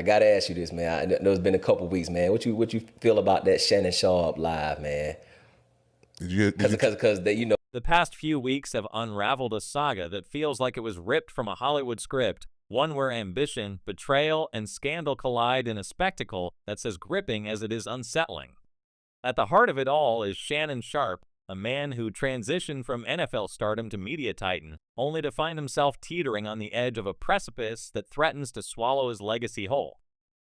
I gotta ask you this, man. I know it's been a couple weeks, man. What you feel about that Shannon Sharpe live, man? Did you? Cause they, The past few weeks have unraveled a saga that feels like it was ripped from a Hollywood script, one where ambition, betrayal, and scandal collide in a spectacle that's as gripping as it is unsettling. At the heart of it all is Shannon Sharpe, a man who transitioned from NFL stardom to media titan, only to find himself teetering on the edge of a precipice that threatens to swallow his legacy whole.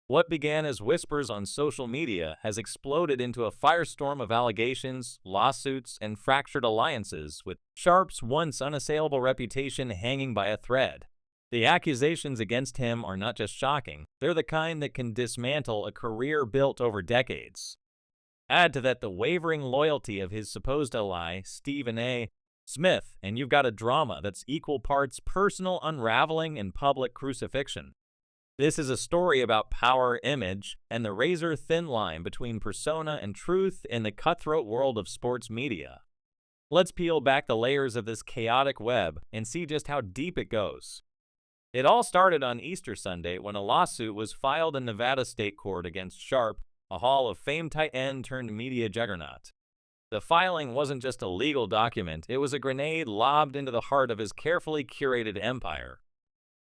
What began as whispers on social media has exploded into a firestorm of allegations, lawsuits, and fractured alliances, with Sharpe's once unassailable reputation hanging by a thread. The accusations against him are not just shocking, they're the kind that can dismantle a career built over decades. Add to that the wavering loyalty of his supposed ally, Stephen A. Smith, and you've got a drama that's equal parts personal unraveling and public crucifixion. This is a story about power, image, and the razor-thin line between persona and truth in the cutthroat world of sports media. Let's peel back the layers of this chaotic web and see just how deep it goes. It all started on Easter Sunday when a lawsuit was filed in Nevada State Court against Sharpe, a Hall of Fame tight end turned media juggernaut. The filing wasn't just a legal document, it was a grenade lobbed into the heart of his carefully curated empire.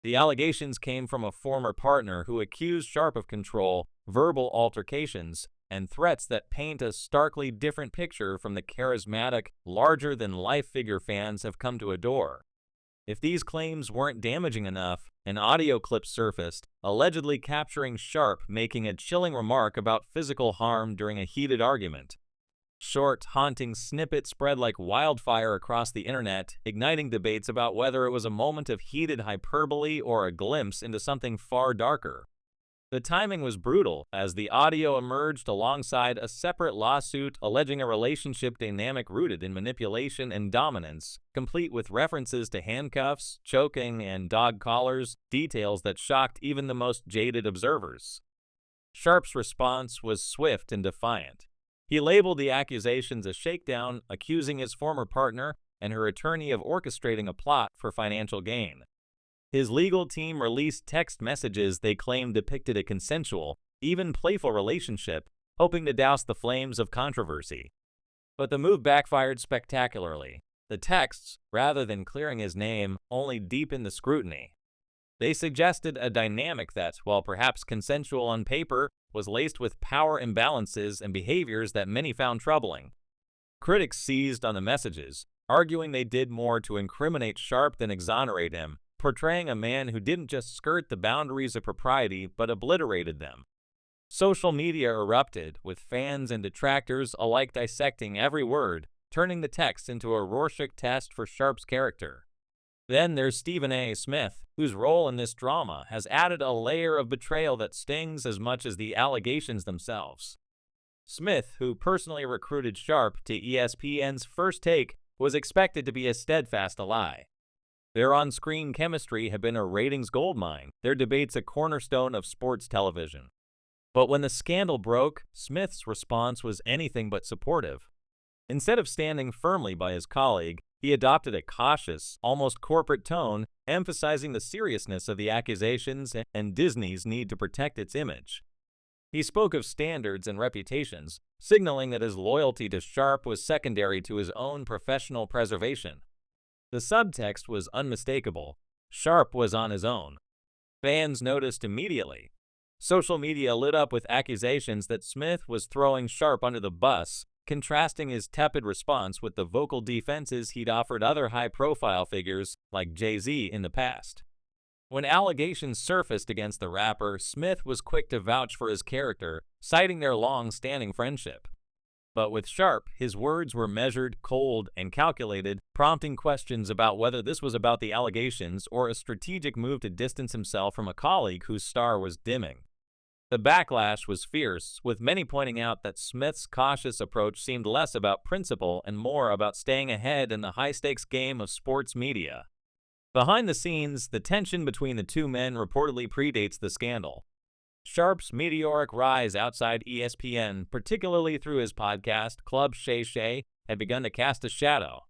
The allegations came from a former partner who accused Sharpe of control, verbal altercations, and threats that paint a starkly different picture from the charismatic, larger-than-life figure fans have come to adore. If these claims weren't damaging enough, an audio clip surfaced, allegedly capturing Sharpe making a chilling remark about physical harm during a heated argument. Short, haunting snippets spread like wildfire across the internet, igniting debates about whether it was a moment of heated hyperbole or a glimpse into something far darker. The timing was brutal, as the audio emerged alongside a separate lawsuit alleging a relationship dynamic rooted in manipulation and dominance, complete with references to handcuffs, choking, and dog collars, details that shocked even the most jaded observers. Sharpe's response was swift and defiant. He labeled the accusations a shakedown, accusing his former partner and her attorney of orchestrating a plot for financial gain. His legal team released text messages they claimed depicted a consensual, even playful relationship, hoping to douse the flames of controversy. But the move backfired spectacularly. The texts, rather than clearing his name, only deepened the scrutiny. They suggested a dynamic that, while perhaps consensual on paper, was laced with power imbalances and behaviors that many found troubling. Critics seized on the messages, arguing they did more to incriminate Sharpe than exonerate him, portraying a man who didn't just skirt the boundaries of propriety but obliterated them. Social media erupted, with fans and detractors alike dissecting every word, turning the text into a Rorschach test for Sharpe's character. Then there's Stephen A. Smith, whose role in this drama has added a layer of betrayal that stings as much as the allegations themselves. Smith, who personally recruited Sharpe to ESPN's First Take, was expected to be a steadfast ally. Their on-screen chemistry had been a ratings goldmine, their debates a cornerstone of sports television. But when the scandal broke, Smith's response was anything but supportive. Instead of standing firmly by his colleague, he adopted a cautious, almost corporate tone, emphasizing the seriousness of the accusations and Disney's need to protect its image. He spoke of standards and reputations, signaling that his loyalty to Sharpe was secondary to his own professional preservation. The subtext was unmistakable. Sharpe was on his own. Fans noticed immediately. Social media lit up with accusations that Smith was throwing Sharpe under the bus, contrasting his tepid response with the vocal defenses he'd offered other high-profile figures like Jay-Z in the past. When allegations surfaced against the rapper, Smith was quick to vouch for his character, citing their long-standing friendship. But with Sharpe, his words were measured, cold, and calculated, prompting questions about whether this was about the allegations or a strategic move to distance himself from a colleague whose star was dimming. The backlash was fierce, with many pointing out that Smith's cautious approach seemed less about principle and more about staying ahead in the high-stakes game of sports media. Behind the scenes, the tension between the two men reportedly predates the scandal. Sharpe's meteoric rise outside ESPN, particularly through his podcast, Club Shay Shay, had begun to cast a shadow.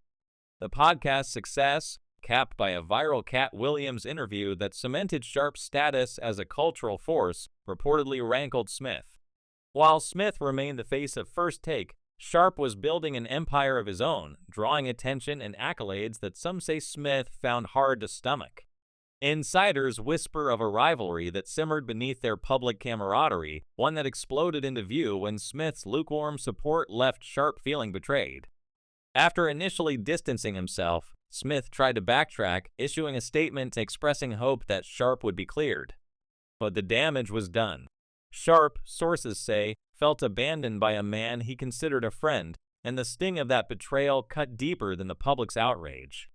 The podcast's success, capped by a viral Cat Williams interview that cemented Sharpe's status as a cultural force, reportedly rankled Smith. While Smith remained the face of First Take, Sharpe was building an empire of his own, drawing attention and accolades that some say Smith found hard to stomach. Insiders whisper of a rivalry that simmered beneath their public camaraderie, one that exploded into view when Smith's lukewarm support left Sharpe feeling betrayed. After initially distancing himself, Smith tried to backtrack, issuing a statement expressing hope that Sharpe would be cleared. But the damage was done. Sharpe, sources say, felt abandoned by a man he considered a friend, and the sting of that betrayal cut deeper than the public's outrage.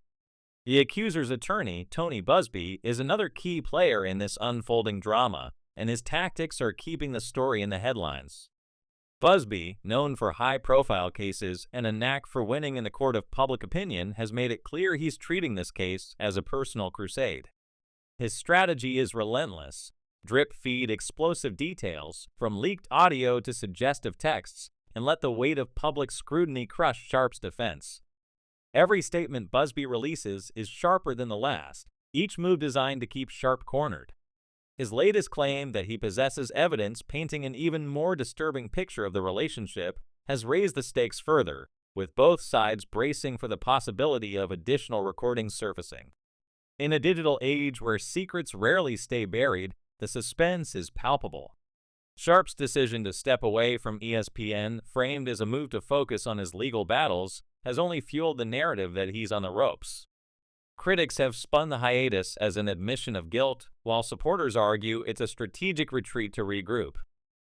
The accuser's attorney, Tony Busby, is another key player in this unfolding drama, and his tactics are keeping the story in the headlines. Busby, known for high-profile cases and a knack for winning in the court of public opinion, has made it clear he's treating this case as a personal crusade. His strategy is relentless. Drip-feed explosive details, from leaked audio to suggestive texts, and let the weight of public scrutiny crush Sharpe's defense. Every statement Busby releases is sharper than the last, each move designed to keep Sharpe cornered. His latest claim that he possesses evidence painting an even more disturbing picture of the relationship has raised the stakes further, with both sides bracing for the possibility of additional recordings surfacing. In a digital age where secrets rarely stay buried, the suspense is palpable. Sharpe's decision to step away from ESPN, framed as a move to focus on his legal battles, has only fueled the narrative that he's on the ropes. Critics have spun the hiatus as an admission of guilt, while supporters argue it's a strategic retreat to regroup.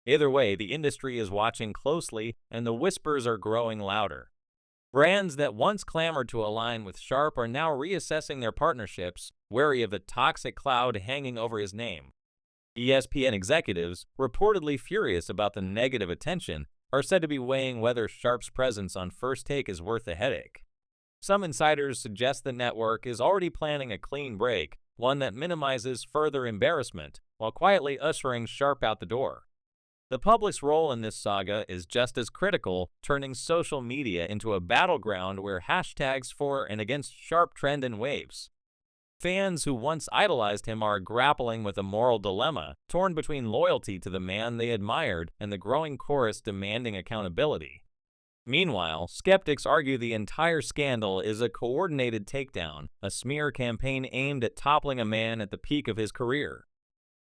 Either way, the industry is watching closely, and the whispers are growing louder. Brands that once clamored to align with Sharpe are now reassessing their partnerships, wary of the toxic cloud hanging over his name. ESPN executives, reportedly furious about the negative attention, are said to be weighing whether Sharpe's presence on First Take is worth the headache. Some insiders suggest the network is already planning a clean break, one that minimizes further embarrassment, while quietly ushering Sharpe out the door. The public's role in this saga is just as critical, turning social media into a battleground where hashtags for and against Sharpe trend in waves. Fans who once idolized him are grappling with a moral dilemma, torn between loyalty to the man they admired and the growing chorus demanding accountability. Meanwhile, skeptics argue the entire scandal is a coordinated takedown, a smear campaign aimed at toppling a man at the peak of his career.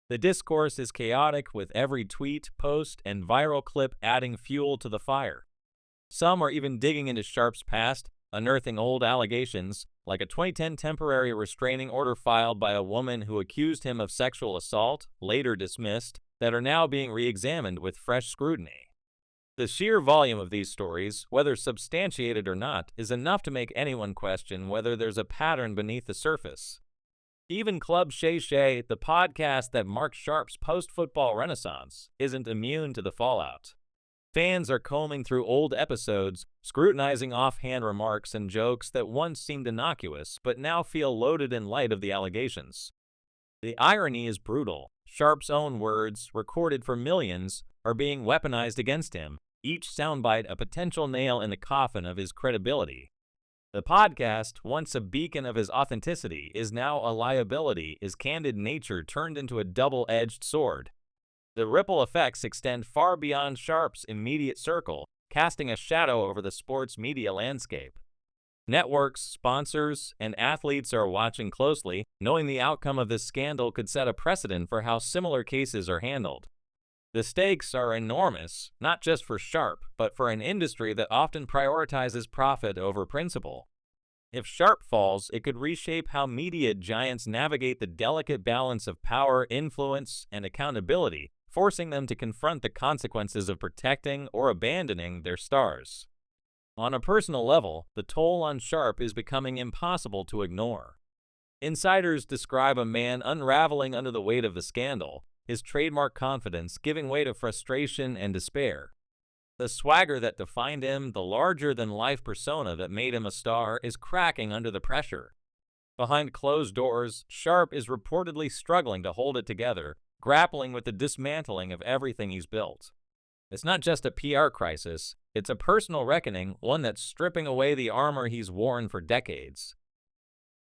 The discourse is chaotic, with every tweet, post, and viral clip adding fuel to the fire. Some are even digging into Sharpe's past, unearthing old allegations, like a 2010 temporary restraining order filed by a woman who accused him of sexual assault, later dismissed, that are now being re-examined with fresh scrutiny. The sheer volume of these stories, whether substantiated or not, is enough to make anyone question whether there's a pattern beneath the surface. Even Club Shay Shay, the podcast that marked Sharpe's post-football renaissance, isn't immune to the fallout. Fans are combing through old episodes, scrutinizing offhand remarks and jokes that once seemed innocuous but now feel loaded in light of the allegations. The irony is brutal. Sharpe's own words, recorded for millions, are being weaponized against him, each soundbite a potential nail in the coffin of his credibility. The podcast, once a beacon of his authenticity, is now a liability, his candid nature turned into a double-edged sword. The ripple effects extend far beyond Sharpe's immediate circle, casting a shadow over the sports media landscape. Networks, sponsors, and athletes are watching closely, knowing the outcome of this scandal could set a precedent for how similar cases are handled. The stakes are enormous, not just for Sharpe, but for an industry that often prioritizes profit over principle. If Sharpe falls, it could reshape how media giants navigate the delicate balance of power, influence, and accountability, forcing them to confront the consequences of protecting or abandoning their stars. On a personal level, the toll on Sharpe is becoming impossible to ignore. Insiders describe a man unraveling under the weight of the scandal, his trademark confidence giving way to frustration and despair. The swagger that defined him, the larger-than-life persona that made him a star, is cracking under the pressure. Behind closed doors, Sharpe is reportedly struggling to hold it together, grappling with the dismantling of everything he's built. It's not just a PR crisis, it's a personal reckoning, one that's stripping away the armor he's worn for decades.